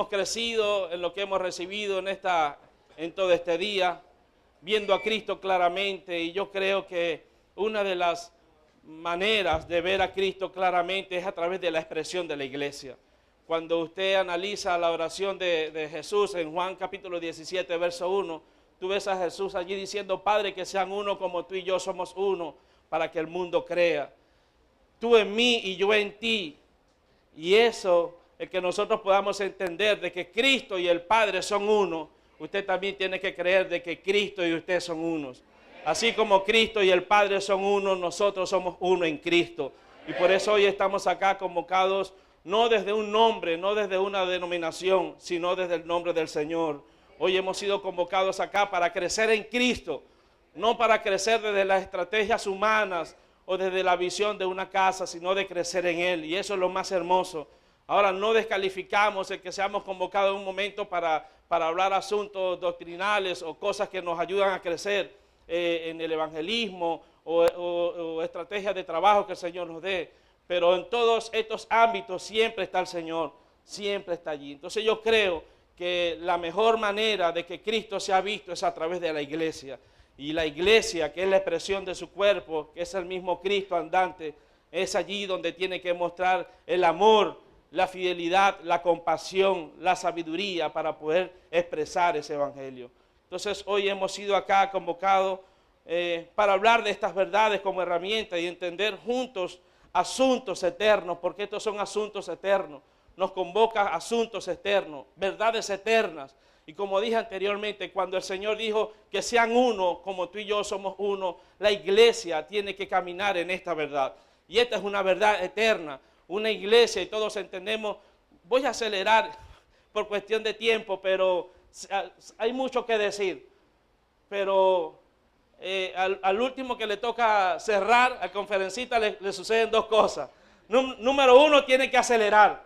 hemos crecido, en lo que hemos recibido en todo este día, viendo a Cristo claramente, y yo creo que una de las maneras de ver a Cristo claramente es a través de la expresión de la iglesia. Cuando usted analiza la oración de Jesús en Juan capítulo 17, verso 1, tú ves a Jesús allí diciendo: Padre, que sean uno como tú y yo somos uno, para que el mundo crea. Tú en mí y yo en ti. Y eso, el que nosotros podamos entender de que Cristo y el Padre son uno, usted también tiene que creer de que Cristo y usted son unos. Así como Cristo y el Padre son uno, nosotros somos uno en Cristo. Y por eso hoy estamos acá convocados, no desde un nombre, no desde una denominación, sino desde el nombre del Señor. Hoy hemos sido convocados acá para crecer en Cristo, no para crecer desde las estrategias humanas o desde la visión de una casa, sino de crecer en Él. Y eso es lo más hermoso. Ahora, no descalificamos el que seamos convocados en un momento para hablar asuntos doctrinales o cosas que nos ayudan a crecer en el evangelismo o estrategias de trabajo que el Señor nos dé. Pero en todos estos ámbitos siempre está el Señor, siempre está allí. Entonces yo creo que la mejor manera de que Cristo sea visto es a través de la iglesia. Y la iglesia, que es la expresión de su cuerpo, que es el mismo Cristo andante, es allí donde tiene que mostrar el amor, la fidelidad, la compasión, la sabiduría para poder expresar ese evangelio. Entonces hoy hemos sido acá convocados para hablar de estas verdades como herramienta y entender juntos asuntos eternos, porque estos son asuntos eternos. Nos convoca a asuntos eternos, verdades eternas. Y como dije anteriormente, cuando el Señor dijo que sean uno, como tú y yo somos uno, la iglesia tiene que caminar en esta verdad. Y esta es una verdad eterna, una iglesia, y todos entendemos. Voy a acelerar por cuestión de tiempo, pero hay mucho que decir. Pero al último que le toca cerrar, al conferencista le suceden dos cosas. Número uno, tiene que acelerar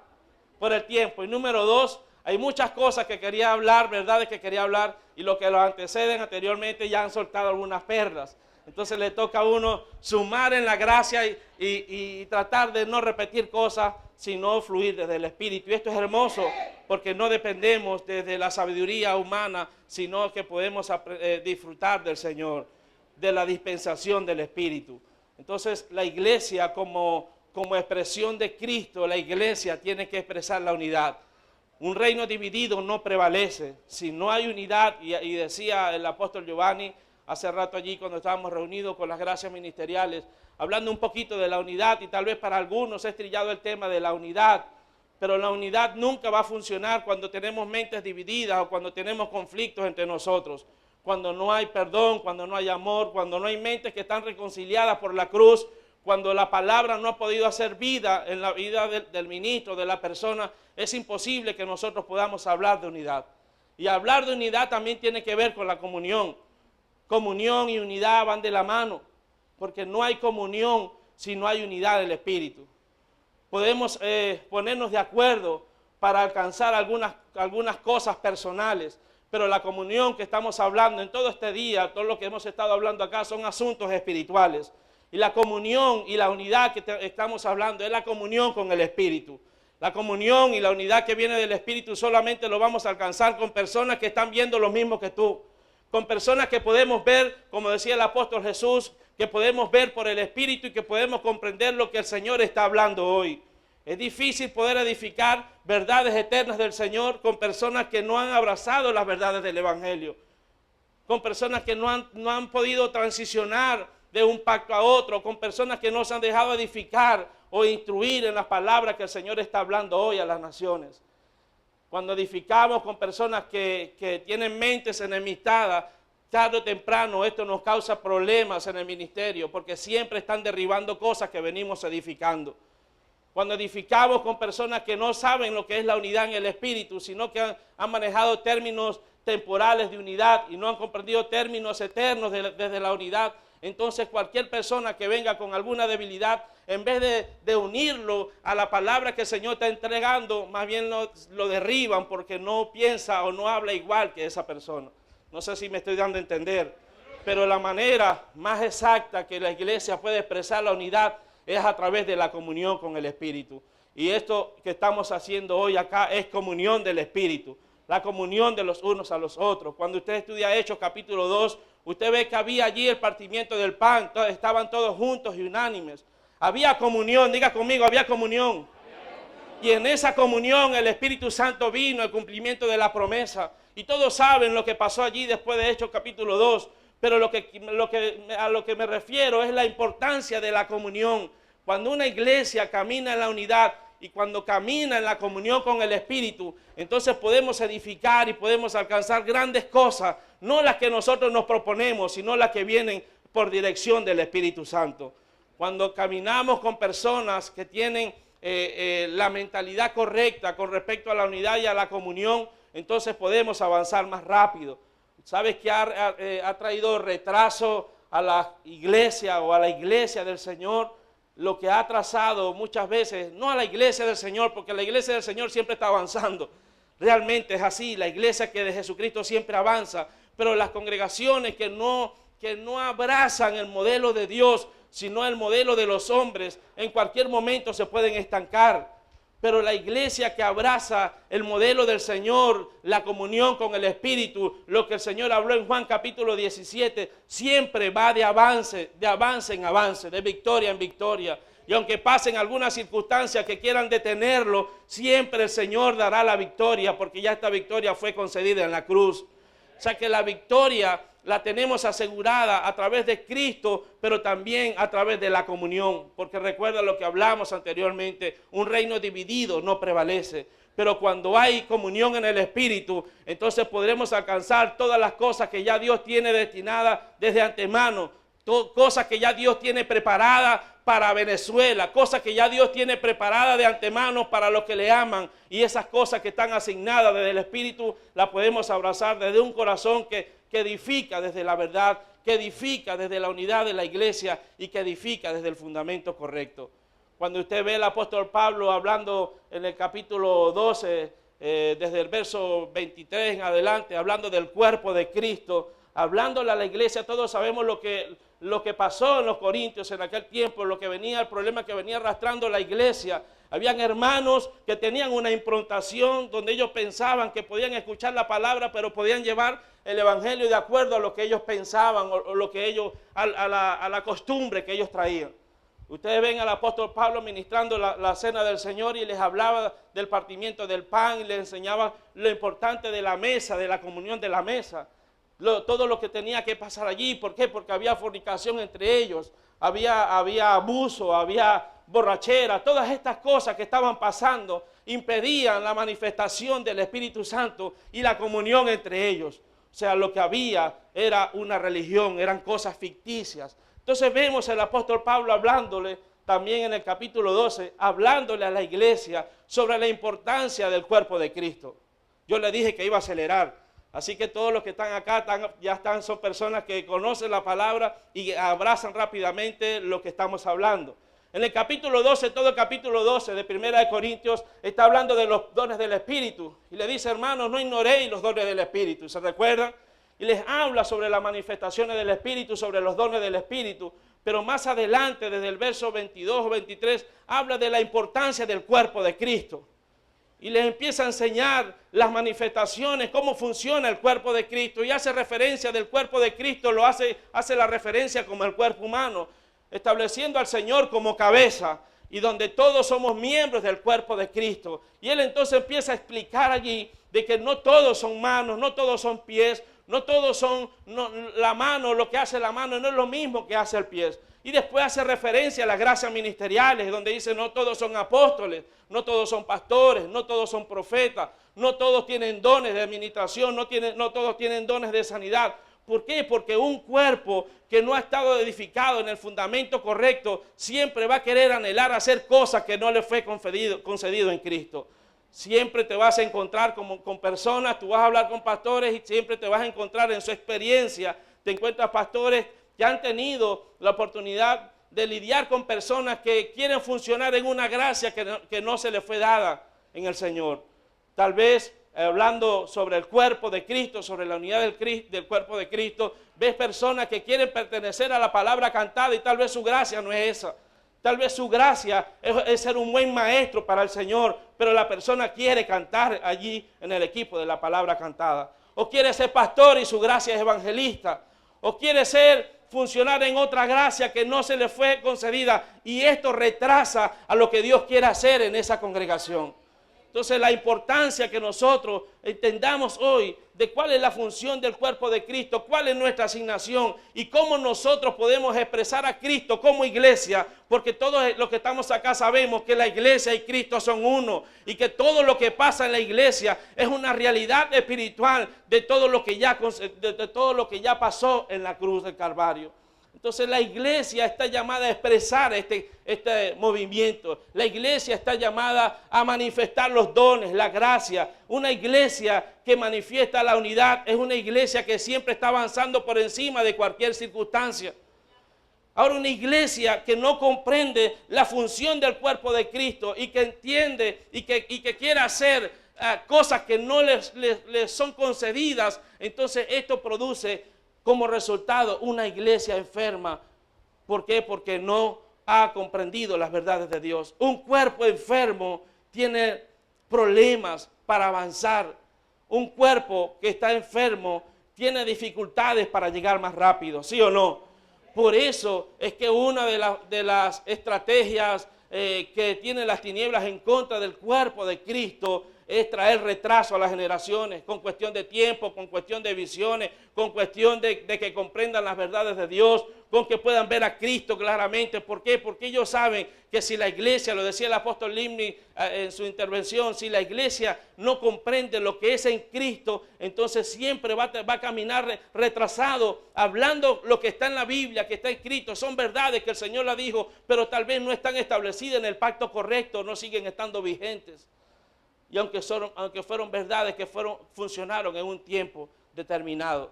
por el tiempo. Y número dos, hay muchas cosas que quería hablar, verdades que quería hablar, y los que lo anteceden anteriormente ya han soltado algunas perlas. Entonces le toca a uno sumar en la gracia y tratar de no repetir cosas, sino fluir desde el Espíritu. Y esto es hermoso porque no dependemos desde la sabiduría humana, sino que podemos disfrutar del Señor, de la dispensación del Espíritu. Entonces la iglesia como expresión de Cristo, la iglesia tiene que expresar la unidad. Un reino dividido no prevalece. Si no hay unidad, y decía el apóstol Giovanni hace rato allí cuando estábamos reunidos con las gracias ministeriales, hablando un poquito de la unidad, y tal vez para algunos es trillado el tema de la unidad, pero la unidad nunca va a funcionar cuando tenemos mentes divididas o cuando tenemos conflictos entre nosotros, cuando no hay perdón, cuando no hay amor, cuando no hay mentes que están reconciliadas por la cruz, cuando la palabra no ha podido hacer vida en la vida del ministro, de la persona. Es imposible que nosotros podamos hablar de unidad. Y hablar de unidad también tiene que ver con la comunión. Comunión y unidad van de la mano, porque no hay comunión si no hay unidad del Espíritu. Podemos ponernos de acuerdo para alcanzar algunas cosas personales, pero la comunión que estamos hablando en todo este día, todo lo que hemos estado hablando acá, son asuntos espirituales. Y la comunión y la unidad que estamos hablando es la comunión con el Espíritu. La comunión y la unidad que viene del Espíritu solamente lo vamos a alcanzar con personas que están viendo lo mismo que tú. Con personas que podemos ver, como decía el apóstol Jesús, que podemos ver por el Espíritu y que podemos comprender lo que el Señor está hablando hoy. Es difícil poder edificar verdades eternas del Señor con personas que no han abrazado las verdades del Evangelio. Con personas que no han podido transicionar de un pacto a otro, con personas que no se han dejado edificar o instruir en las palabras que el Señor está hablando hoy a las naciones. Cuando edificamos con personas que tienen mentes enemistadas, tarde o temprano esto nos causa problemas en el ministerio, porque siempre están derribando cosas que venimos edificando. Cuando edificamos con personas que no saben lo que es la unidad en el Espíritu, sino que han manejado términos temporales de unidad y no han comprendido términos eternos desde la unidad, entonces cualquier persona que venga con alguna debilidad, en vez de unirlo a la palabra que el Señor está entregando, más bien lo derriban porque no piensa o no habla igual que esa persona. No sé si me estoy dando a entender, pero la manera más exacta que la iglesia puede expresar la unidad es a través de la comunión con el Espíritu. Y esto que estamos haciendo hoy acá es comunión del Espíritu, la comunión de los unos a los otros. Cuando usted estudia Hechos capítulo 2, usted ve que había allí el partimiento del pan, estaban todos juntos y unánimes. Había comunión, diga conmigo, había comunión. Y en esa comunión el Espíritu Santo vino, el cumplimiento de la promesa. Y todos saben lo que pasó allí después de Hechos capítulo 2. Pero a lo que me refiero es la importancia de la comunión. Cuando una iglesia camina en la unidad y cuando camina en la comunión con el Espíritu, entonces podemos edificar y podemos alcanzar grandes cosas. No las que nosotros nos proponemos, sino las que vienen por dirección del Espíritu Santo. Cuando caminamos con personas que tienen la mentalidad correcta con respecto a la unidad y a la comunión, entonces podemos avanzar más rápido. ¿Sabes qué ha traído retraso a la iglesia o a la iglesia del Señor? Lo que ha atrasado muchas veces, no a la iglesia del Señor, porque la iglesia del Señor siempre está avanzando. Realmente es así, la iglesia que de Jesucristo siempre avanza, pero las congregaciones que no abrazan el modelo de Dios, sino el modelo de los hombres, en cualquier momento se pueden estancar. Pero la iglesia que abraza el modelo del Señor, la comunión con el Espíritu, lo que el Señor habló en Juan capítulo 17, siempre va de avance en avance, de victoria en victoria. Y aunque pasen algunas circunstancias que quieran detenerlo, siempre el Señor dará la victoria, porque ya esta victoria fue concedida en la cruz. O sea que la victoria la tenemos asegurada a través de Cristo, pero también a través de la comunión. Porque recuerda lo que hablamos anteriormente, un reino dividido no prevalece. Pero cuando hay comunión en el Espíritu, entonces podremos alcanzar todas las cosas que ya Dios tiene destinadas desde antemano. Cosas que ya Dios tiene preparadas para Venezuela, cosas que ya Dios tiene preparadas de antemano para los que le aman. Y esas cosas que están asignadas desde el Espíritu, las podemos abrazar desde un corazón que edifica desde la verdad, que edifica desde la unidad de la iglesia y que edifica desde el fundamento correcto. Cuando usted ve al apóstol Pablo hablando en el capítulo 12, desde el verso 23 en adelante, hablando del cuerpo de Cristo, hablándole a la iglesia, todos sabemos lo que pasó en los Corintios en aquel tiempo, el problema que venía arrastrando la iglesia. Habían hermanos que tenían una improntación donde ellos pensaban que podían escuchar la palabra, pero podían llevar el evangelio de acuerdo a lo que ellos pensaban o lo que ellos, a la costumbre que ellos traían. Ustedes ven al apóstol Pablo ministrando la cena del Señor y les hablaba del partimiento del pan y les enseñaba lo importante de la mesa, de la comunión de la mesa. Todo lo que tenía que pasar allí. ¿Por qué? Porque había fornicación entre ellos, había abuso, había borrachera. Todas estas cosas que estaban pasando impedían la manifestación del Espíritu Santo y la comunión entre ellos. O sea, lo que había era una religión, eran cosas ficticias. Entonces vemos al apóstol Pablo hablándole también en el capítulo 12, hablándole a la iglesia sobre la importancia del cuerpo de Cristo. Yo le dije que iba a acelerar. Así que todos los que están acá son personas que conocen la palabra y abrazan rápidamente lo que estamos hablando. En el capítulo 12, todo el capítulo 12 de 1 de Corintios está hablando de los dones del Espíritu. Y le dice, hermanos, no ignoréis los dones del Espíritu. ¿Se recuerdan? Y les habla sobre las manifestaciones del Espíritu, sobre los dones del Espíritu. Pero más adelante, desde el verso 22 o 23, habla de la importancia del cuerpo de Cristo. Y les empieza a enseñar las manifestaciones, cómo funciona el cuerpo de Cristo. Y hace referencia del cuerpo de Cristo, hace la referencia como el cuerpo humano, estableciendo al Señor como cabeza y donde todos somos miembros del cuerpo de Cristo. Y él entonces empieza a explicar allí de que no todos son manos, no todos son pies, no todos son la mano, lo que hace la mano no es lo mismo que hace el pie. Y después hace referencia a las gracias ministeriales, donde dice no todos son apóstoles, no todos son pastores, no todos son profetas, no todos tienen dones de administración, no todos tienen dones de sanidad. ¿Por qué? Porque un cuerpo que no ha estado edificado en el fundamento correcto siempre va a querer anhelar hacer cosas que no le fue concedido en Cristo. Siempre te vas a encontrar con personas, tú vas a hablar con pastores y siempre te vas a encontrar en su experiencia. Te encuentras pastores que han tenido la oportunidad de lidiar con personas que quieren funcionar en una gracia que no se les fue dada en el Señor. Tal vez hablando sobre el cuerpo de Cristo, sobre la unidad del cuerpo de Cristo, ves personas que quieren pertenecer a la palabra cantada y tal vez su gracia no es esa. Tal vez su gracia es ser un buen maestro para el Señor, pero la persona quiere cantar allí en el equipo de la palabra cantada. O quiere ser pastor y su gracia es evangelista. O quiere funcionar en otra gracia que no se le fue concedida. Y esto retrasa a lo que Dios quiere hacer en esa congregación. Entonces la importancia que nosotros entendamos hoy de cuál es la función del cuerpo de Cristo, cuál es nuestra asignación y cómo nosotros podemos expresar a Cristo como iglesia, porque todos los que estamos acá sabemos que la iglesia y Cristo son uno y que todo lo que pasa en la iglesia es una realidad espiritual de todo lo que ya pasó en la cruz del Calvario. Entonces la iglesia está llamada a expresar este movimiento. La iglesia está llamada a manifestar los dones, la gracia. Una iglesia que manifiesta la unidad es una iglesia que siempre está avanzando por encima de cualquier circunstancia. Ahora, una iglesia que no comprende la función del cuerpo de Cristo y que entiende y que quiere hacer cosas que no les son concedidas, entonces esto produce como resultado una iglesia enferma. ¿Por qué? Porque no ha comprendido las verdades de Dios. Un cuerpo enfermo tiene problemas para avanzar. Un cuerpo que está enfermo tiene dificultades para llegar más rápido, ¿sí o no? Por eso es que una de las estrategias que tienen las tinieblas en contra del cuerpo de Cristo es traer retraso a las generaciones, con cuestión de tiempo, con cuestión de visiones, con cuestión de que comprendan las verdades de Dios, con que puedan ver a Cristo claramente. ¿Por qué? Porque ellos saben que si la iglesia, lo decía el apóstol Limni en su intervención, si la iglesia no comprende lo que es en Cristo, entonces siempre va a caminar retrasado, hablando lo que está en la Biblia, que está escrito. Son verdades que el Señor la dijo, pero tal vez no están establecidas en el pacto correcto, no siguen estando vigentes. Y aunque fueron verdades que funcionaron en un tiempo determinado.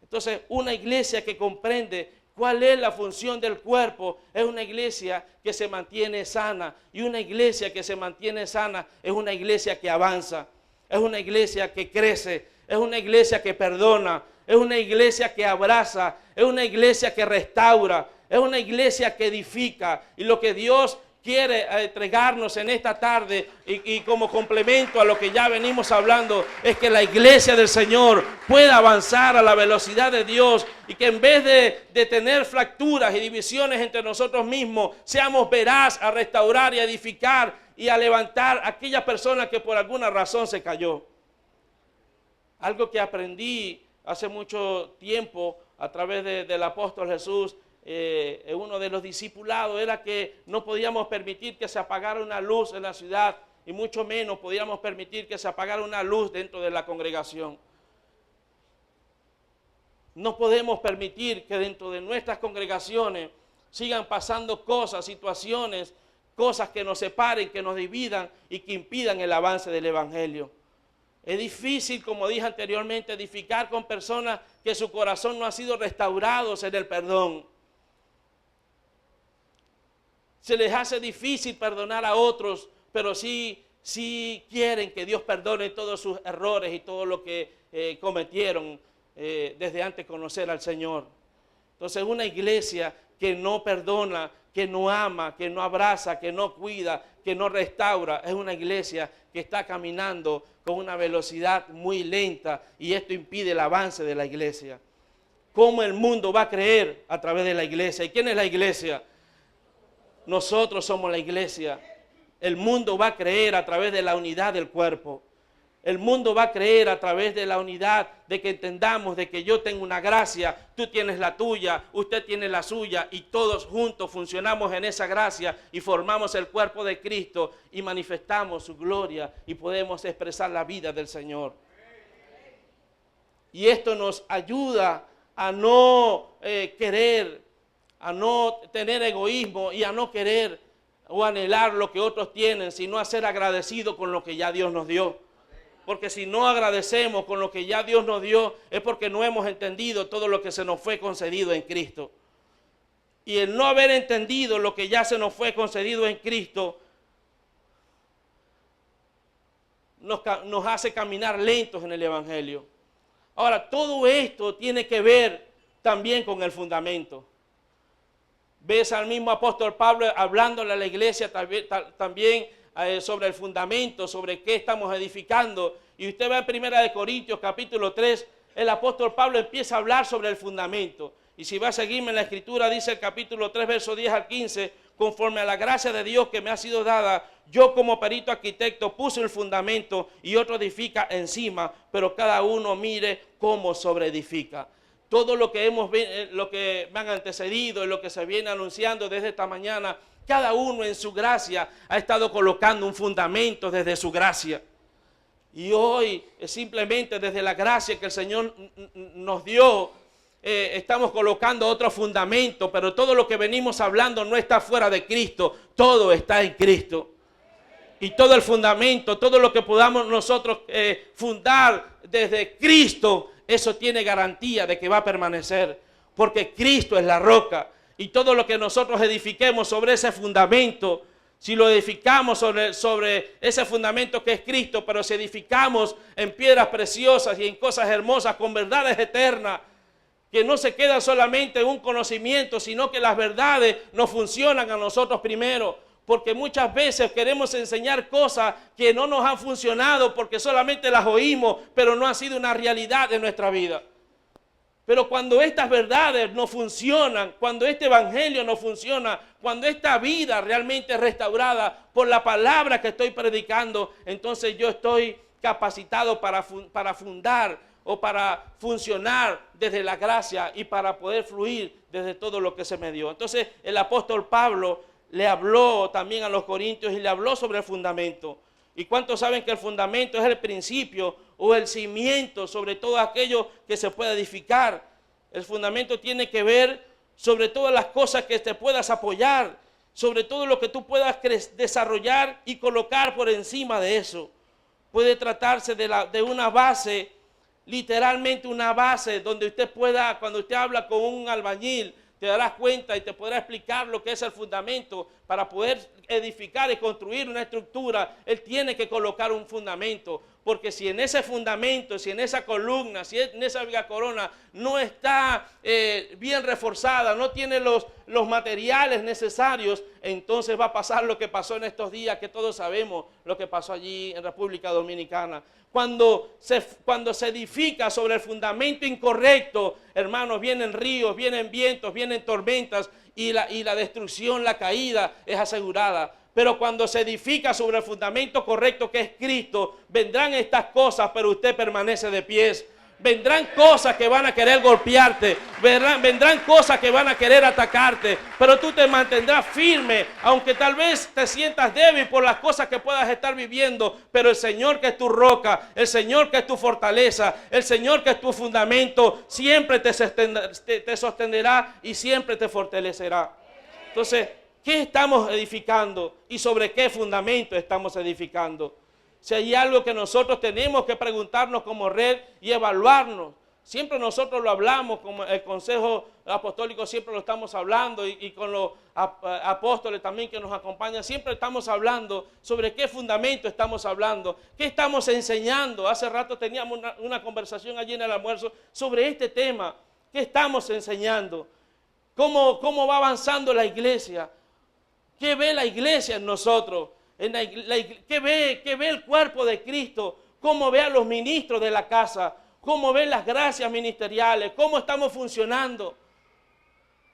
Entonces, una iglesia que comprende cuál es la función del cuerpo es una iglesia que se mantiene sana. Y una iglesia que se mantiene sana es una iglesia que avanza. Es una iglesia que crece. Es una iglesia que perdona. Es una iglesia que abraza. Es una iglesia que restaura. Es una iglesia que edifica. Y lo que Dios quiere entregarnos en esta tarde y como complemento a lo que ya venimos hablando es que la iglesia del Señor pueda avanzar a la velocidad de Dios y que en vez de tener fracturas y divisiones entre nosotros mismos, seamos veraz a restaurar y a edificar y a levantar a aquella persona que por alguna razón se cayó. Algo que aprendí hace mucho tiempo a través del apóstol Jesús, uno de los discipulados, era que no podíamos permitir que se apagara una luz en la ciudad y mucho menos podíamos permitir que se apagara una luz dentro de la congregación. No podemos permitir que dentro de nuestras congregaciones sigan pasando cosas, situaciones, cosas que nos separen, que nos dividan y que impidan el avance del evangelio. Es difícil, como dije anteriormente, edificar con personas que su corazón no ha sido restaurado en el perdón. Se les hace difícil perdonar a otros, pero sí quieren que Dios perdone todos sus errores y todo lo que cometieron desde antes de conocer al Señor. Entonces, una iglesia que no perdona, que no ama, que no abraza, que no cuida, que no restaura, es una iglesia que está caminando con una velocidad muy lenta y esto impide el avance de la iglesia. ¿Cómo el mundo va a creer a través de la iglesia? ¿Y quién es la iglesia? Nosotros somos la iglesia. El mundo va a creer a través de la unidad del cuerpo. El mundo va a creer a través de la unidad, de que entendamos de que yo tengo una gracia, tú tienes la tuya, usted tiene la suya y todos juntos funcionamos en esa gracia y formamos el cuerpo de Cristo y manifestamos su gloria y podemos expresar la vida del Señor. Y esto nos ayuda a no querer, a no tener egoísmo y a no querer o anhelar lo que otros tienen, sino a ser agradecidos con lo que ya Dios nos dio. Porque si no agradecemos con lo que ya Dios nos dio, es porque no hemos entendido todo lo que se nos fue concedido en Cristo. Y el no haber entendido lo que ya se nos fue concedido en Cristo, nos hace caminar lentos en el Evangelio. Ahora, todo esto tiene que ver también con el fundamento. Ves al mismo apóstol Pablo hablándole a la iglesia también sobre el fundamento, sobre qué estamos edificando. Y usted va en 1 Corintios capítulo 3, el apóstol Pablo empieza a hablar sobre el fundamento. Y si va a seguirme en la escritura, dice el capítulo 3, verso 10 al 15, conforme a la gracia de Dios que me ha sido dada, yo como perito arquitecto puse el fundamento y otro edifica encima, pero cada uno mire cómo sobreedifica. Todo lo que me han antecedido y lo que se viene anunciando desde esta mañana, cada uno en su gracia ha estado colocando un fundamento desde su gracia. Y hoy simplemente desde la gracia que el Señor nos dio, estamos colocando otro fundamento, pero todo lo que venimos hablando no está fuera de Cristo, todo está en Cristo. Y todo el fundamento, todo lo que podamos nosotros fundar desde Cristo, eso tiene garantía de que va a permanecer, porque Cristo es la roca. Y todo lo que nosotros edifiquemos sobre ese fundamento, si lo edificamos sobre ese fundamento que es Cristo, pero si edificamos en piedras preciosas y en cosas hermosas, con verdades eternas, que no se quedan solamente en un conocimiento, sino que las verdades nos funcionan a nosotros primero. Porque muchas veces queremos enseñar cosas que no nos han funcionado porque solamente las oímos, pero no han sido una realidad en nuestra vida. Pero cuando estas verdades no funcionan, cuando este evangelio no funciona, cuando esta vida realmente es restaurada por la palabra que estoy predicando, entonces yo estoy capacitado para fundar o para funcionar desde la gracia y para poder fluir desde todo lo que se me dio. Entonces el apóstol Pablo le habló también a los corintios y le habló sobre el fundamento. ¿Y cuántos saben que el fundamento es el principio o el cimiento sobre todo aquello que se puede edificar? El fundamento tiene que ver sobre todas las cosas que te puedas apoyar, sobre todo lo que tú puedas desarrollar y colocar por encima de eso. Puede tratarse de una base, literalmente una base donde usted pueda, cuando usted habla con un albañil, te darás cuenta y te podrá explicar lo que es el fundamento. Para poder edificar y construir una estructura, él tiene que colocar un fundamento. Porque si en ese fundamento, si en esa columna, si en esa viga corona no está bien reforzada, no tiene los materiales necesarios, entonces va a pasar lo que pasó en estos días, que todos sabemos lo que pasó allí en República Dominicana. Cuando se edifica sobre el fundamento incorrecto, hermanos, vienen ríos, vienen vientos, vienen tormentas y la destrucción, la caída es asegurada. Pero cuando se edifica sobre el fundamento correcto que es Cristo, vendrán estas cosas, pero usted permanece de pies. Vendrán cosas que van a querer golpearte, vendrán cosas que van a querer atacarte, pero tú te mantendrás firme, aunque tal vez te sientas débil por las cosas que puedas estar viviendo, pero el Señor que es tu roca, el Señor que es tu fortaleza, el Señor que es tu fundamento, siempre te sostendrá y siempre te fortalecerá. Entonces, ¿qué estamos edificando y sobre qué fundamento estamos edificando? Si hay algo que nosotros tenemos que preguntarnos como red y evaluarnos. Siempre nosotros lo hablamos, como el Consejo Apostólico siempre lo estamos hablando y con los apóstoles también que nos acompañan, siempre estamos hablando sobre qué fundamento estamos hablando, qué estamos enseñando. Hace rato teníamos una conversación allí en el almuerzo sobre este tema. ¿Qué estamos enseñando? ¿Cómo va avanzando la iglesia? ¿Qué ve la iglesia en nosotros? ¿Qué ve el cuerpo de Cristo? ¿Cómo ve a los ministros de la casa? ¿Cómo ven las gracias ministeriales? ¿Cómo estamos funcionando?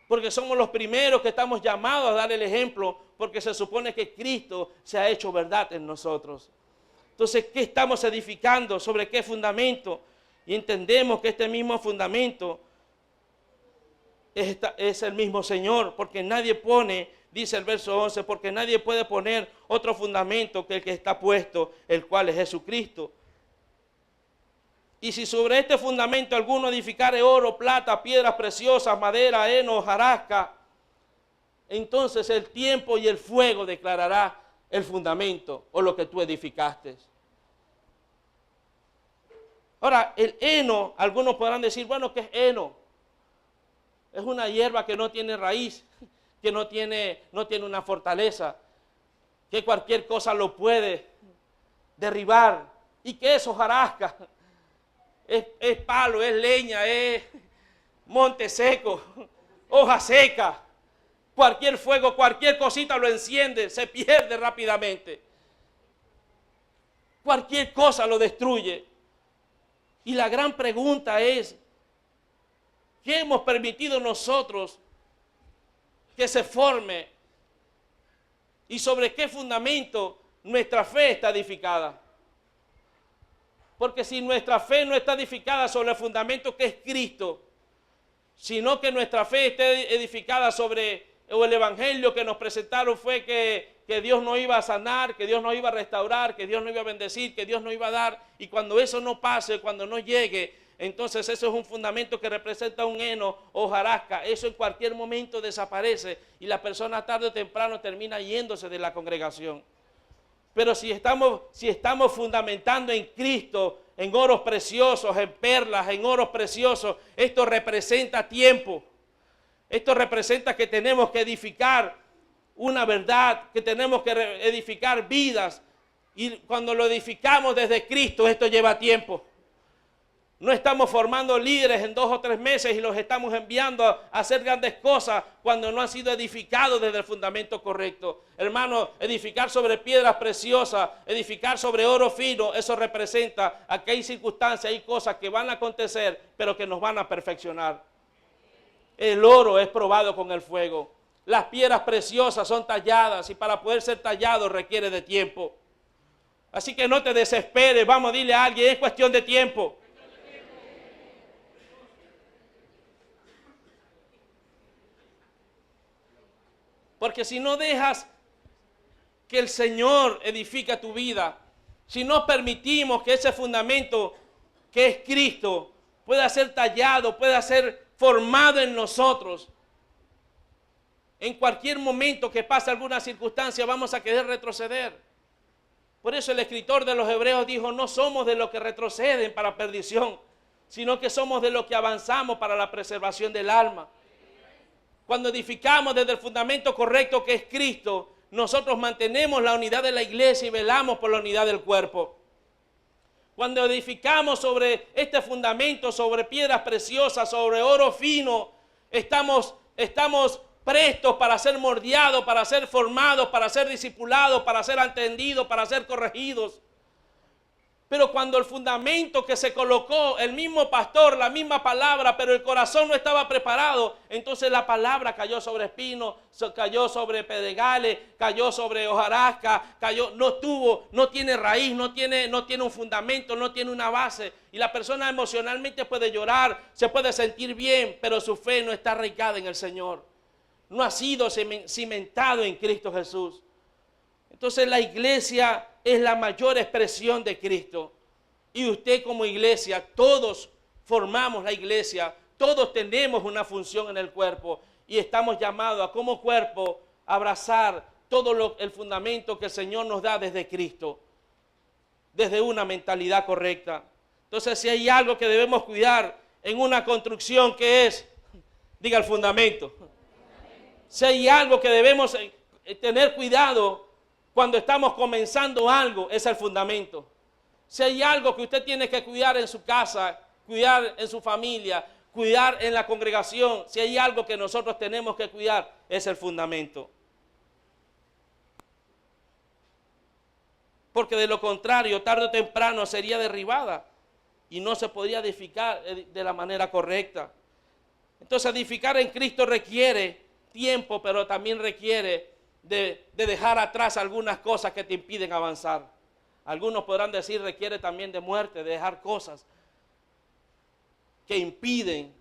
Porque somos los primeros que estamos llamados a dar el ejemplo, porque se supone que Cristo se ha hecho verdad en nosotros. Entonces, ¿qué estamos edificando? ¿Sobre qué fundamento? Y entendemos que este mismo fundamento es el mismo Señor, porque nadie pone, dice el verso 11, porque nadie puede poner otro fundamento que el que está puesto, el cual es Jesucristo. Y si sobre este fundamento alguno edificare oro, plata, piedras preciosas, madera, heno, hojarasca, entonces el tiempo y el fuego declarará el fundamento o lo que tú edificaste. Ahora, el heno, algunos podrán decir, bueno, ¿qué es heno? Es una hierba que no tiene raíz, que no tiene una fortaleza, que cualquier cosa lo puede derribar. ¿Y qué es hojarasca? Es palo, es leña, es monte seco, hoja seca. Cualquier fuego, cualquier cosita lo enciende, se pierde rápidamente. Cualquier cosa lo destruye. Y la gran pregunta es, ¿qué hemos permitido nosotros que se forme? ¿Y sobre qué fundamento nuestra fe está edificada? Porque si nuestra fe no está edificada sobre el fundamento que es Cristo, sino que nuestra fe esté edificada sobre el evangelio que nos presentaron fue que Dios nos iba a sanar, que Dios nos iba a restaurar, que Dios nos iba a bendecir, que Dios nos iba a dar, y cuando eso no pase, cuando no llegue, entonces eso es un fundamento que representa un heno o hojarasca. Eso en cualquier momento desaparece y la persona tarde o temprano termina yéndose de la congregación. Pero si estamos fundamentando en Cristo, en oros preciosos, en perlas, en oros preciosos, esto representa tiempo. Esto representa que tenemos que edificar una verdad, que tenemos que edificar vidas. Y cuando lo edificamos desde Cristo, esto lleva tiempo. No estamos formando líderes en 2 o 3 meses y los estamos enviando a hacer grandes cosas cuando no han sido edificados desde el fundamento correcto. Hermano, edificar sobre piedras preciosas, edificar sobre oro fino, eso representa a que hay circunstancias, hay cosas que van a acontecer, pero que nos van a perfeccionar. El oro es probado con el fuego. Las piedras preciosas son talladas y para poder ser tallado requiere de tiempo. Así que no te desesperes, vamos a decirle a alguien, es cuestión de tiempo. Porque si no dejas que el Señor edifique tu vida, si no permitimos que ese fundamento que es Cristo pueda ser tallado, pueda ser formado en nosotros, en cualquier momento que pase alguna circunstancia vamos a querer retroceder. Por eso el escritor de los Hebreos dijo, no somos de los que retroceden para perdición, sino que somos de los que avanzamos para la preservación del alma. Cuando edificamos desde el fundamento correcto que es Cristo, nosotros mantenemos la unidad de la iglesia y velamos por la unidad del cuerpo. Cuando edificamos sobre este fundamento, sobre piedras preciosas, sobre oro fino, estamos prestos para ser moldeados, para ser formados, para ser discipulados, para ser entendidos, para ser corregidos. Pero cuando el fundamento que se colocó, el mismo pastor, la misma palabra, pero el corazón no estaba preparado, entonces la palabra cayó sobre espinos, cayó sobre pedregales, cayó sobre hojarasca, no tiene raíz, no tiene un fundamento, no tiene una base. Y la persona emocionalmente puede llorar, se puede sentir bien, pero su fe no está arraigada en el Señor. No ha sido cimentado en Cristo Jesús. Entonces la iglesia es la mayor expresión de Cristo. Y usted como iglesia, todos formamos la iglesia, todos tenemos una función en el cuerpo y estamos llamados a como cuerpo abrazar todo el fundamento que el Señor nos da desde Cristo, desde una mentalidad correcta. Entonces si hay algo que debemos cuidar en una construcción que es, diga el fundamento. Si hay algo que debemos tener cuidado cuando estamos comenzando algo, es el fundamento. Si hay algo que usted tiene que cuidar en su casa, cuidar en su familia, cuidar en la congregación, si hay algo que nosotros tenemos que cuidar, es el fundamento. Porque de lo contrario, tarde o temprano sería derribada y no se podría edificar de la manera correcta. Entonces edificar en Cristo requiere tiempo, pero también requiere de dejar atrás algunas cosas que te impiden avanzar. Algunos podrán decir requiere también de muerte, de dejar cosas que impiden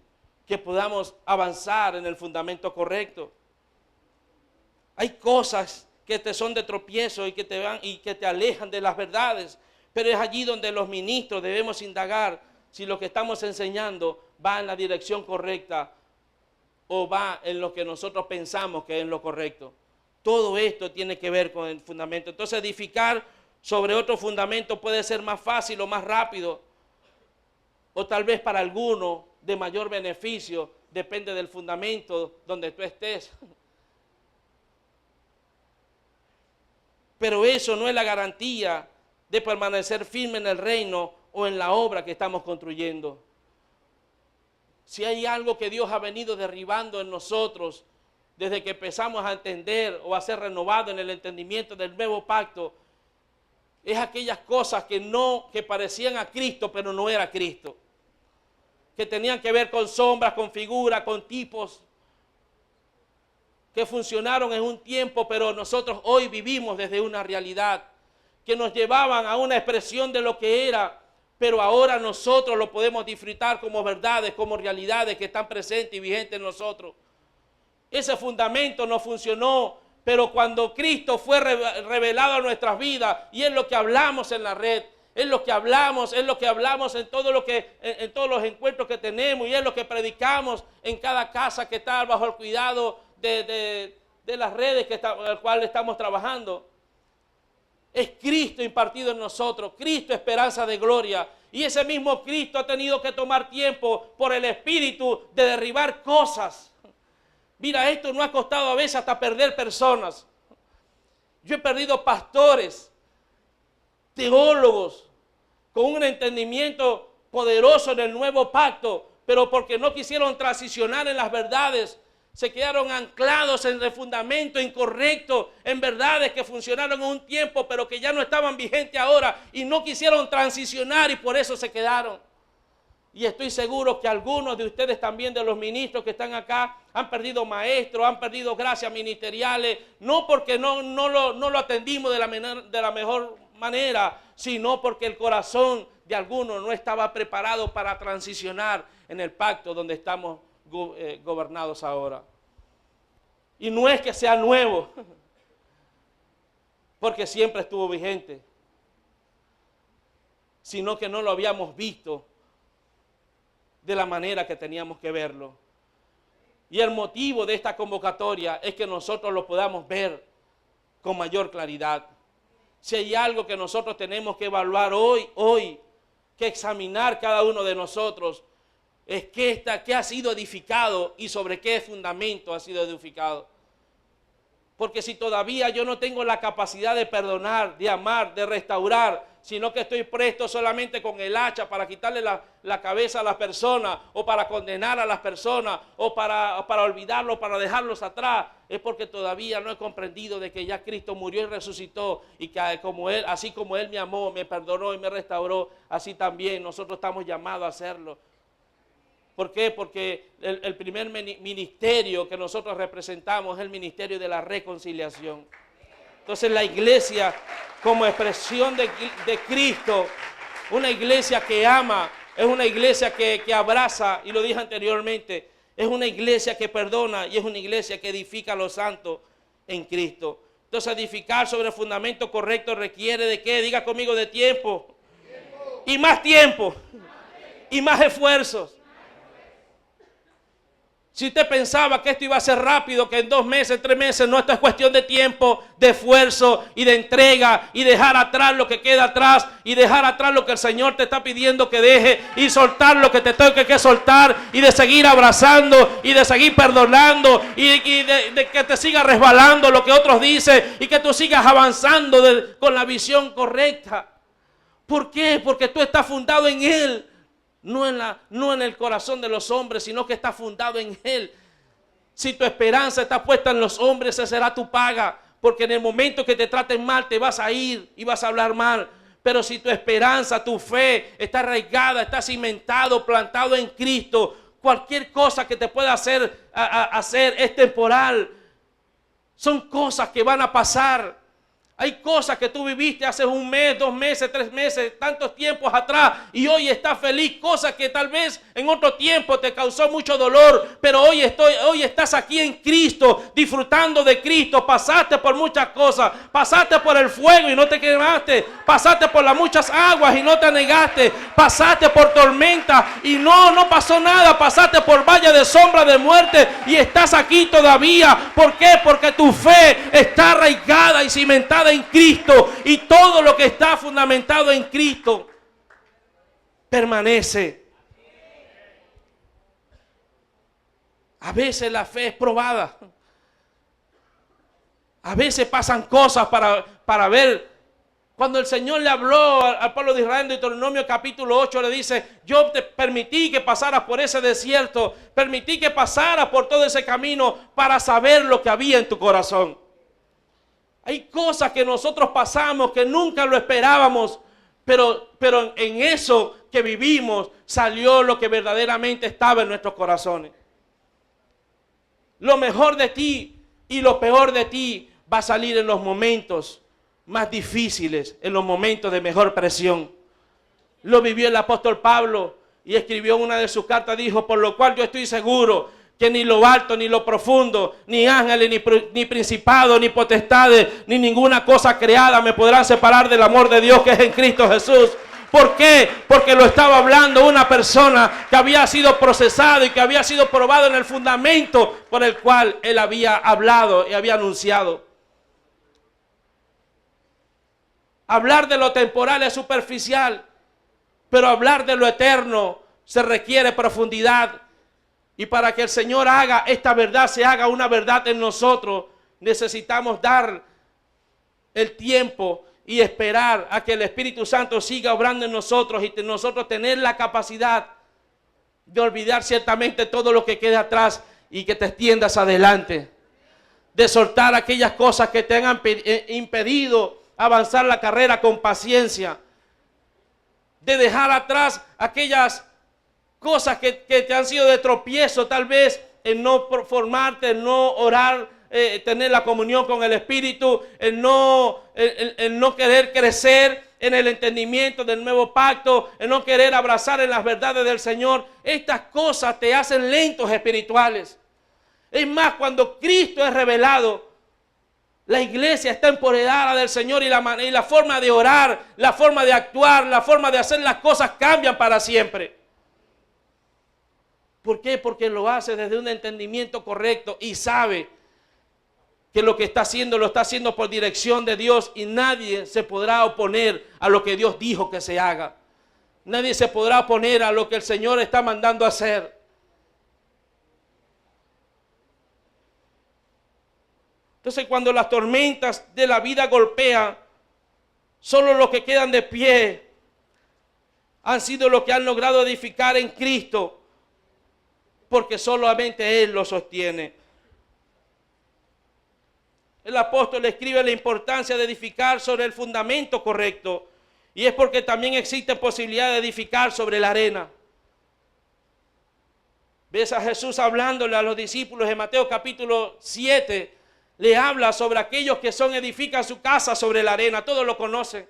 que podamos avanzar en el fundamento correcto. Hay cosas que te son de tropiezo y que te alejan de las verdades, pero es allí donde los ministros debemos indagar si lo que estamos enseñando va en la dirección correcta o va en lo que nosotros pensamos que es lo correcto. Todo esto tiene que ver con el fundamento. Entonces edificar sobre otro fundamento puede ser más fácil o más rápido, o tal vez para algunos de mayor beneficio, depende del fundamento donde tú estés. Pero eso no es la garantía de permanecer firme en el reino o en la obra que estamos construyendo. Si hay algo que Dios ha venido derribando en nosotros, desde que empezamos a entender o a ser renovados en el entendimiento del nuevo pacto, es aquellas cosas que parecían a Cristo, pero no era Cristo. Que tenían que ver con sombras, con figuras, con tipos, que funcionaron en un tiempo, pero nosotros hoy vivimos desde una realidad, que nos llevaban a una expresión de lo que era, pero ahora nosotros lo podemos disfrutar como verdades, como realidades que están presentes y vigentes en nosotros. Ese fundamento no funcionó, pero cuando Cristo fue revelado a nuestras vidas, y es lo que hablamos en la red, es lo que hablamos en todos los encuentros que tenemos, y es lo que predicamos en cada casa que está bajo el cuidado de las redes en las cuales estamos trabajando. Es Cristo impartido en nosotros, Cristo esperanza de gloria. Y ese mismo Cristo ha tenido que tomar tiempo por el Espíritu de derribar cosas. Mira, esto no ha costado a veces hasta perder personas. Yo he perdido pastores, teólogos, con un entendimiento poderoso en el nuevo pacto, pero porque no quisieron transicionar en las verdades, se quedaron anclados en el fundamento incorrecto, en verdades que funcionaron en un tiempo, pero que ya no estaban vigentes ahora, y no quisieron transicionar y por eso se quedaron. Y estoy seguro que algunos de ustedes también, de los ministros que están acá, han perdido maestros, han perdido gracias ministeriales, no porque no lo atendimos de la mejor manera, sino porque el corazón de algunos no estaba preparado para transicionar en el pacto donde estamos gobernados ahora. Y no es que sea nuevo, porque siempre estuvo vigente, sino que no lo habíamos visto de la manera que teníamos que verlo. Y el motivo de esta convocatoria es que nosotros lo podamos ver con mayor claridad. Si hay algo que nosotros tenemos que evaluar hoy, que examinar cada uno de nosotros, es qué ha sido edificado y sobre qué fundamento ha sido edificado. Porque si todavía yo no tengo la capacidad de perdonar, de amar, de restaurar, sino que estoy presto solamente con el hacha para quitarle la cabeza a las personas, o para condenar a las personas, o para olvidarlos, para dejarlos atrás, es porque todavía no he comprendido de que ya Cristo murió y resucitó, y que así como Él me amó, me perdonó y me restauró, así también nosotros estamos llamados a hacerlo. ¿Por qué? Porque el primer ministerio que nosotros representamos es el ministerio de la reconciliación. Entonces la iglesia, como expresión de Cristo, una iglesia que ama, es una iglesia que abraza, y lo dije anteriormente, es una iglesia que perdona y es una iglesia que edifica a los santos en Cristo. Entonces edificar sobre el fundamento correcto requiere ¿de qué? Diga conmigo, de tiempo. Y más tiempo. Y más esfuerzos. Si usted pensaba que esto iba a ser rápido, que en 2 meses, 3 meses, no, esto es cuestión de tiempo, de esfuerzo y de entrega, y dejar atrás lo que queda atrás, y dejar atrás lo que el Señor te está pidiendo que deje, y soltar lo que te tenga que soltar, y de seguir abrazando, y de seguir perdonando, y de que te siga resbalando lo que otros dicen, y que tú sigas avanzando con la visión correcta. ¿Por qué? Porque tú estás fundado en Él. No en el corazón de los hombres, sino que está fundado en Él. Si tu esperanza está puesta en los hombres, esa será tu paga. Porque en el momento que te traten mal, te vas a ir y vas a hablar mal. Pero si tu esperanza, tu fe está arraigada, está cimentado, plantado en Cristo, cualquier cosa que te pueda hacer es temporal. Son cosas que van a pasar. Hay cosas que tú viviste hace 1 mes, 2 meses, 3 meses, tantos tiempos atrás, y hoy estás feliz. Cosas que tal vez en otro tiempo te causó mucho dolor, pero hoy estás aquí en Cristo, disfrutando de Cristo. Pasaste por muchas cosas, pasaste por el fuego y no te quemaste, pasaste por las muchas aguas y no te anegaste, pasaste por tormenta y no pasó nada, pasaste por valle de sombra de muerte y estás aquí todavía. ¿Por qué? Porque tu fe está arraigada y cimentada en Cristo, y todo lo que está fundamentado en Cristo permanece. A veces la fe es probada, a veces pasan cosas para ver Cuando el Señor le habló al pueblo de Israel en Deuteronomio capítulo 8, le dice: yo te permití que pasaras por ese desierto, permití que pasaras por todo ese camino para saber lo que había en tu corazón. Hay cosas que nosotros pasamos que nunca lo esperábamos, pero en eso que vivimos salió lo que verdaderamente estaba en nuestros corazones. Lo mejor de ti y lo peor de ti va a salir en los momentos más difíciles, en los momentos de mejor presión. Lo vivió el apóstol Pablo y escribió en una de sus cartas, dijo: por lo cual yo estoy seguro que ni lo alto, ni lo profundo, ni ángeles, ni principados, ni potestades, ni ninguna cosa creada me podrán separar del amor de Dios que es en Cristo Jesús. ¿Por qué? Porque lo estaba hablando una persona que había sido procesado y que había sido probado en el fundamento por el cual él había hablado y había anunciado. Hablar de lo temporal es superficial, pero hablar de lo eterno se requiere profundidad. Y para que el Señor haga esta verdad, se haga una verdad en nosotros, necesitamos dar el tiempo y esperar a que el Espíritu Santo siga obrando en nosotros y nosotros tener la capacidad de olvidar ciertamente todo lo que queda atrás y que te extiendas adelante. De soltar aquellas cosas que te han impedido avanzar la carrera con paciencia, de dejar atrás aquellas cosas que te han sido de tropiezo, tal vez en no formarte, en no orar, tener la comunión con el Espíritu, en no querer crecer en el entendimiento del nuevo pacto, en no querer abrazar en las verdades del Señor. Estas cosas te hacen lentos espirituales. Es más, cuando Cristo es revelado, la iglesia está empoderada del Señor y la forma de orar, la forma de actuar, la forma de hacer las cosas cambian para siempre. ¿Por qué? Porque lo hace desde un entendimiento correcto y sabe que lo que está haciendo lo está haciendo por dirección de Dios y nadie se podrá oponer a lo que Dios dijo que se haga. Nadie se podrá oponer a lo que el Señor está mandando hacer. Entonces, cuando las tormentas de la vida golpean, solo los que quedan de pie han sido los que han logrado edificar en Cristo, porque solamente Él lo sostiene. El apóstol escribe la importancia de edificar sobre el fundamento correcto, y es porque también existe posibilidad de edificar sobre la arena. Ves a Jesús hablándole a los discípulos en Mateo capítulo 7, le habla sobre aquellos que edifican su casa sobre la arena, todos lo conocen.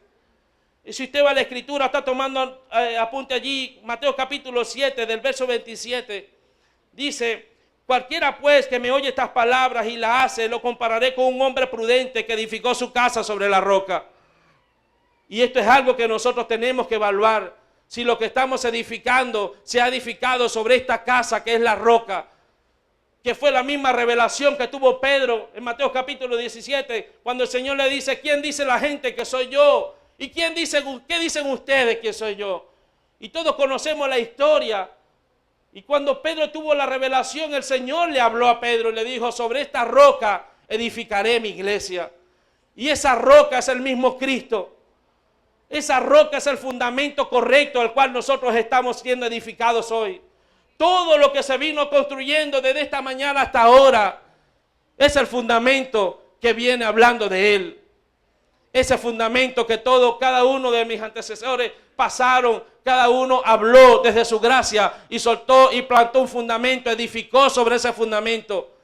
Y si usted va a la escritura, está tomando apunte allí, Mateo capítulo 7, del verso 27, dice: cualquiera pues que me oye estas palabras y las hace, lo compararé con un hombre prudente que edificó su casa sobre la roca. Y esto es algo que nosotros tenemos que evaluar, si lo que estamos edificando se ha edificado sobre esta casa que es la roca, que fue la misma revelación que tuvo Pedro en Mateo capítulo 17, cuando el Señor le dice: ¿quién dice la gente que soy yo? ¿Y qué dicen ustedes que soy yo? Y todos conocemos la historia. Y cuando Pedro tuvo la revelación, el Señor le habló a Pedro y le dijo: sobre esta roca edificaré mi iglesia. Y esa roca es el mismo Cristo. Esa roca es el fundamento correcto al cual nosotros estamos siendo edificados hoy. Todo lo que se vino construyendo desde esta mañana hasta ahora es el fundamento que viene hablando de Él. Ese fundamento que cada uno de mis antecesores pasaron, cada uno habló desde su gracia y soltó y plantó un fundamento, edificó sobre ese fundamento.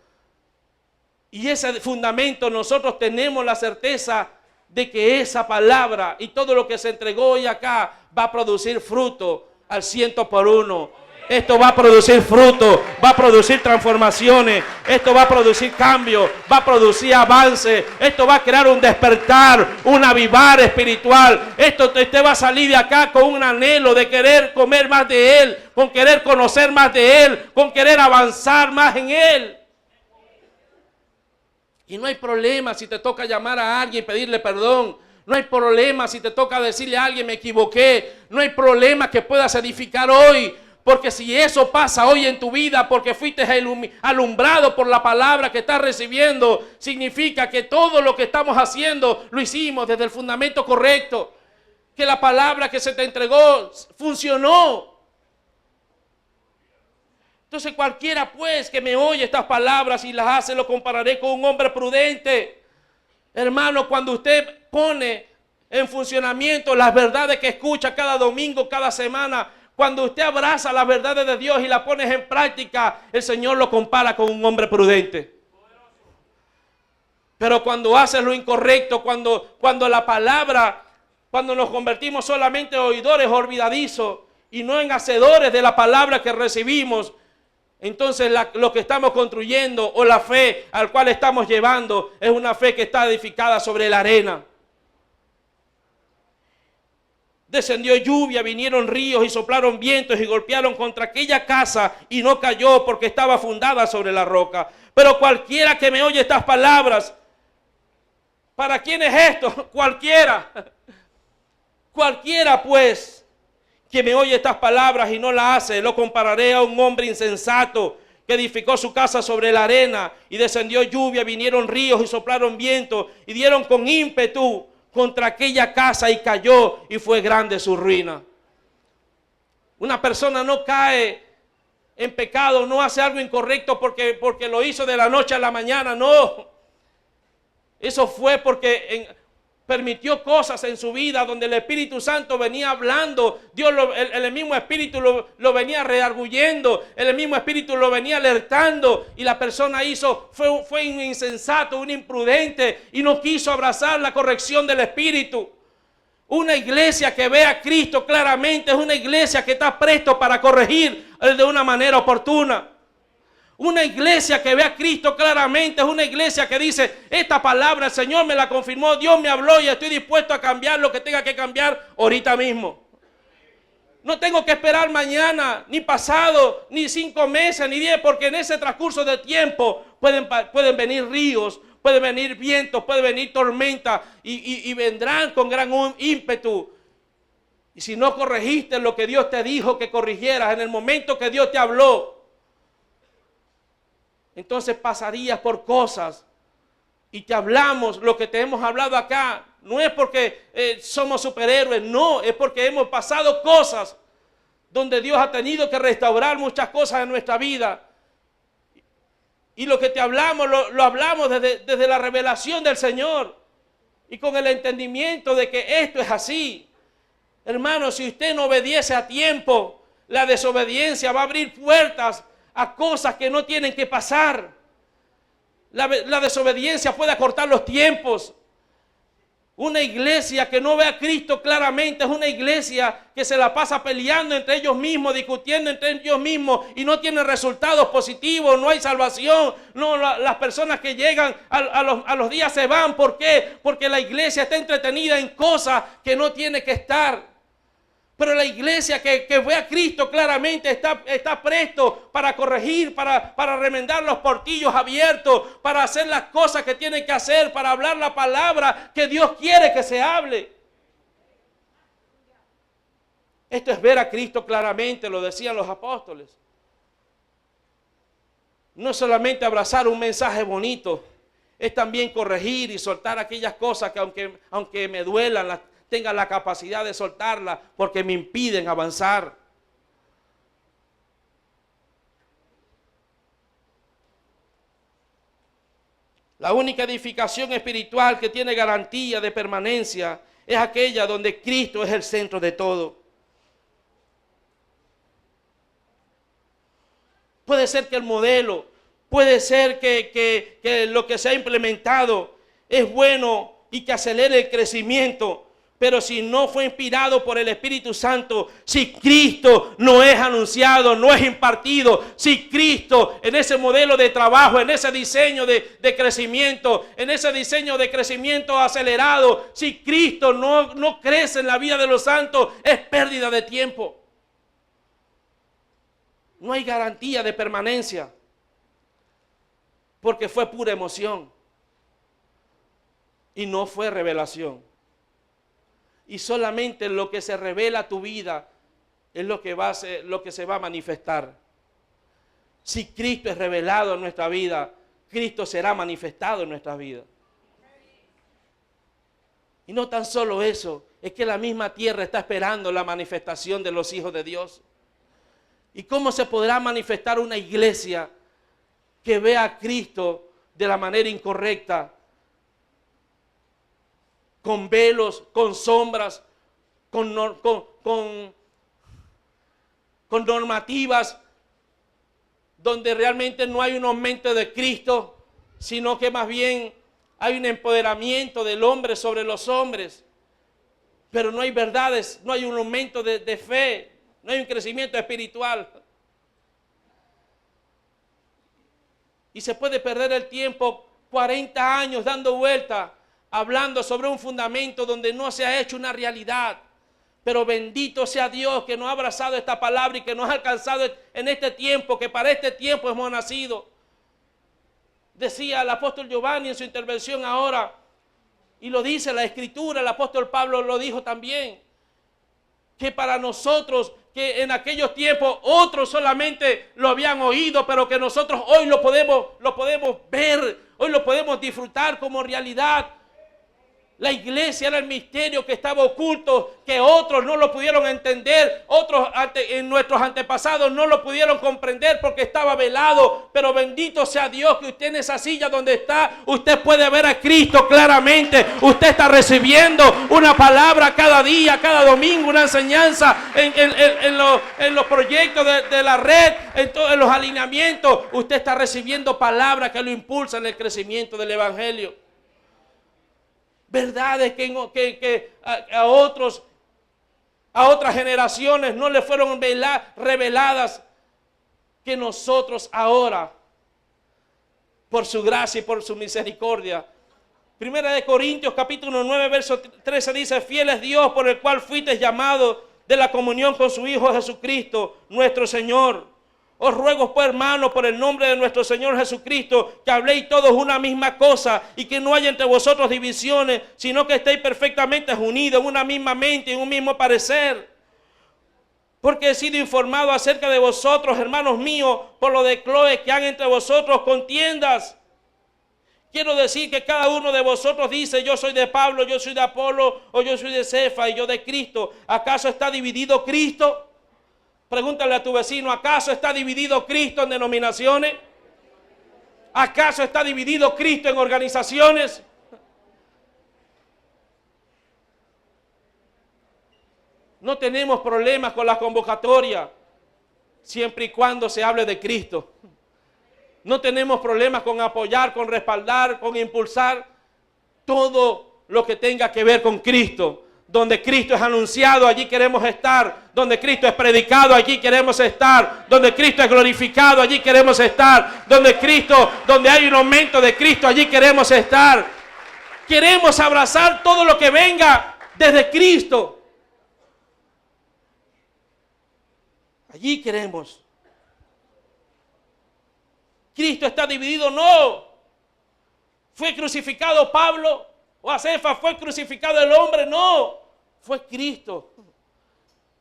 Y ese fundamento nosotros tenemos la certeza de que esa palabra y todo lo que se entregó hoy acá va a producir fruto al 100%. Esto va a producir fruto, va a producir transformaciones, esto va a producir cambio, va a producir avance, esto va a crear un despertar, un avivar espiritual. Usted va a salir de acá con un anhelo de querer comer más de Él, con querer conocer más de Él, con querer avanzar más en Él. Y no hay problema si te toca llamar a alguien y pedirle perdón. No hay problema si te toca decirle a alguien: me equivoqué. No hay problema que puedas edificar hoy. Porque si eso pasa hoy en tu vida, porque fuiste alumbrado por la palabra que estás recibiendo, significa que todo lo que estamos haciendo lo hicimos desde el fundamento correcto. Que la palabra que se te entregó funcionó. Entonces cualquiera pues que me oye estas palabras y las hace, lo compararé con un hombre prudente. Hermano, cuando usted pone en funcionamiento las verdades que escucha cada domingo, cada semana, cuando usted abraza las verdades de Dios y las pones en práctica, el Señor lo compara con un hombre prudente. Pero cuando haces lo incorrecto, cuando la palabra, cuando nos convertimos solamente en oidores olvidadizos y no en hacedores de la palabra que recibimos, entonces lo que estamos construyendo o la fe al cual estamos llevando es una fe que está edificada sobre la arena. Descendió lluvia, vinieron ríos y soplaron vientos y golpearon contra aquella casa y no cayó porque estaba fundada sobre la roca. Pero cualquiera que me oye estas palabras, ¿para quién es esto? Cualquiera. Cualquiera pues que me oye estas palabras y no la hace, lo compararé a un hombre insensato que edificó su casa sobre la arena y descendió lluvia, vinieron ríos y soplaron vientos y dieron con ímpetu contra aquella casa y cayó y fue grande su ruina. Una persona no cae en pecado, no hace algo incorrecto porque lo hizo de la noche a la mañana, no. Eso fue porque permitió cosas en su vida donde el Espíritu Santo venía hablando. Dios, el mismo Espíritu lo venía redarguyendo, el mismo Espíritu lo venía alertando y la persona fue un insensato, un imprudente y no quiso abrazar la corrección del Espíritu. Una iglesia que ve a Cristo claramente es una iglesia que está presto para corregir de una manera oportuna. Una iglesia que ve a Cristo claramente es una iglesia que dice, esta palabra el Señor me la confirmó, Dios me habló y estoy dispuesto a cambiar lo que tenga que cambiar ahorita mismo. No tengo que esperar mañana, ni pasado, ni 5 meses, ni 10, porque en ese transcurso de tiempo pueden venir ríos, pueden venir vientos, puede venir tormenta y vendrán con gran ímpetu. Y si no corregiste lo que Dios te dijo que corrigieras en el momento que Dios te habló, entonces pasarías por cosas y te hablamos lo que te hemos hablado acá. No es porque somos superhéroes, no, es porque hemos pasado cosas donde Dios ha tenido que restaurar muchas cosas en nuestra vida. Y lo que te hablamos, lo hablamos desde la revelación del Señor y con el entendimiento de que esto es así. Hermano, si usted no obedece a tiempo, la desobediencia va a abrir puertas a cosas que no tienen que pasar. La desobediencia puede acortar los tiempos. Una iglesia que no ve a Cristo claramente es una iglesia que se la pasa peleando entre ellos mismos, discutiendo entre ellos mismos y no tiene resultados positivos, no hay salvación. No, las personas que llegan a los días se van. ¿Por qué? Porque la iglesia está entretenida en cosas que no tiene que estar. Pero la iglesia que ve a Cristo claramente está presto para corregir, para remendar los portillos abiertos, para hacer las cosas que tiene que hacer, para hablar la palabra que Dios quiere que se hable. Esto es ver a Cristo claramente, lo decían los apóstoles. No es solamente abrazar un mensaje bonito, es también corregir y soltar aquellas cosas que aunque me duelan, tenga la capacidad de soltarla porque me impiden avanzar. La única edificación espiritual que tiene garantía de permanencia es aquella donde Cristo es el centro de todo. Puede ser que el modelo, puede ser que lo que se ha implementado es bueno y que acelere el crecimiento. Pero si no fue inspirado por el Espíritu Santo, si Cristo no es anunciado, no es impartido, si Cristo en ese modelo de trabajo, en ese diseño de crecimiento, en ese diseño de crecimiento acelerado, si Cristo no crece en la vida de los santos, es pérdida de tiempo. No hay garantía de permanencia, porque fue pura emoción y no fue revelación. Y solamente lo que se revela a tu vida es lo que lo que se va a manifestar. Si Cristo es revelado en nuestra vida, Cristo será manifestado en nuestra vida. Y no tan solo eso, es que la misma tierra está esperando la manifestación de los hijos de Dios. ¿Y cómo se podrá manifestar una iglesia que vea a Cristo de la manera incorrecta? Con velos, con sombras, con normativas, donde realmente no hay un aumento de Cristo, sino que más bien hay un empoderamiento del hombre sobre los hombres. Pero no hay verdades, no hay un aumento de fe, no hay un crecimiento espiritual. Y se puede perder el tiempo 40 años dando vuelta, hablando sobre un fundamento donde no se ha hecho una realidad. Pero bendito sea Dios que nos ha abrazado esta palabra y que nos ha alcanzado en este tiempo, que para este tiempo hemos nacido. Decía el apóstol Giovanni en su intervención ahora, y lo dice la Escritura, el apóstol Pablo lo dijo también, que para nosotros, que en aquellos tiempos otros solamente lo habían oído, pero que nosotros hoy lo podemos ver, hoy lo podemos disfrutar como realidad. La iglesia era el misterio que estaba oculto, que otros no lo pudieron entender, otros en nuestros antepasados no lo pudieron comprender porque estaba velado. Pero bendito sea Dios que usted en esa silla donde está, usted puede ver a Cristo claramente. Usted está recibiendo una palabra cada día, cada domingo, una enseñanza en los proyectos de la red, en los alineamientos. Usted está recibiendo palabras que lo impulsan en el crecimiento del evangelio. Verdades que a otras generaciones no le fueron reveladas, que nosotros ahora, por su gracia y por su misericordia. Primera de Corintios capítulo 9 verso 13 dice: fiel es Dios por el cual fuisteis llamados de la comunión con su Hijo Jesucristo nuestro Señor. Os ruego, pues, hermanos, por el nombre de nuestro Señor Jesucristo, que habléis todos una misma cosa y que no haya entre vosotros divisiones, sino que estéis perfectamente unidos en una misma mente y en un mismo parecer. Porque he sido informado acerca de vosotros, hermanos míos, por lo de Cloé, que han entre vosotros contiendas. Quiero decir que cada uno de vosotros dice: yo soy de Pablo, yo soy de Apolo, o yo soy de Cefa y yo de Cristo. ¿Acaso está dividido Cristo? Pregúntale a tu vecino: ¿acaso está dividido Cristo en denominaciones? ¿Acaso está dividido Cristo en organizaciones? No tenemos problemas con la convocatoria, siempre y cuando se hable de Cristo. No tenemos problemas con apoyar, con respaldar, con impulsar todo lo que tenga que ver con Cristo. Donde Cristo es anunciado, allí queremos estar. Donde Cristo es predicado, allí queremos estar. Donde Cristo es glorificado, allí queremos estar. Donde hay un aumento de Cristo, allí queremos estar. Queremos abrazar todo lo que venga desde Cristo. Allí queremos. Cristo está dividido, no. Fue crucificado Pablo o a Cefa, fue crucificado el hombre, no. Fue Cristo.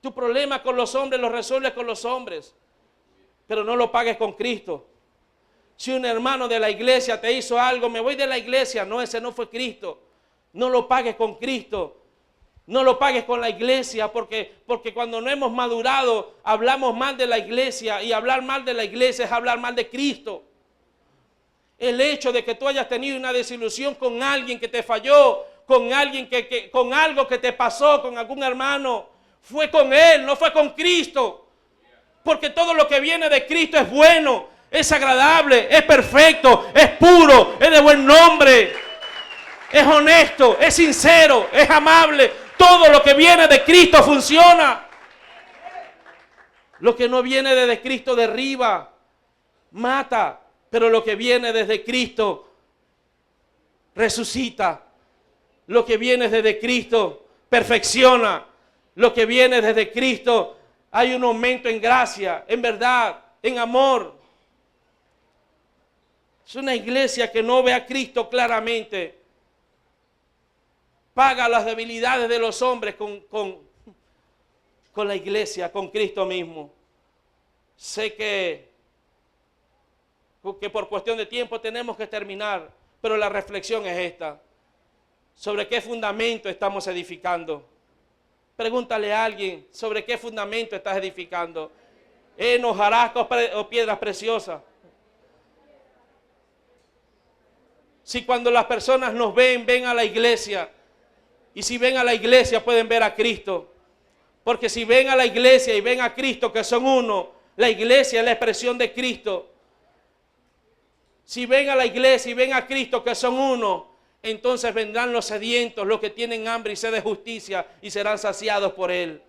Tu problema con los hombres lo resuelves con los hombres, pero no lo pagues con Cristo. Si un hermano de la iglesia te hizo algo, me voy de la iglesia, no, ese no fue Cristo. No lo pagues con Cristo. No lo pagues con la iglesia, porque cuando no hemos madurado, hablamos mal de la iglesia, y hablar mal de la iglesia es hablar mal de Cristo. El hecho de que tú hayas tenido una desilusión con alguien que te falló, con alguien con algo que te pasó, con algún hermano, fue con él, no fue con Cristo. Porque todo lo que viene de Cristo es bueno, es agradable, es perfecto, es puro, es de buen nombre, es honesto, es sincero, es amable. Todo lo que viene de Cristo funciona. Lo que no viene desde Cristo derriba, mata, pero lo que viene desde Cristo resucita. Lo que viene desde Cristo perfecciona. Lo que viene desde Cristo, hay un aumento en gracia, en verdad, en amor. Es una iglesia que no ve a Cristo claramente. Paga las debilidades de los hombres con la iglesia, con Cristo mismo. Sé que por cuestión de tiempo tenemos que terminar, pero la reflexión es esta. ¿Sobre qué fundamento estamos edificando? Pregúntale a alguien, ¿sobre qué fundamento estás edificando? ¿Hojarasca o piedras preciosas? Si cuando las personas nos ven, ven a la iglesia. Y si ven a la iglesia, pueden ver a Cristo. Porque si ven a la iglesia y ven a Cristo, que son uno, la iglesia es la expresión de Cristo. Si ven a la iglesia y ven a Cristo, que son uno, entonces vendrán los sedientos, los que tienen hambre y sed de justicia, y serán saciados por Él.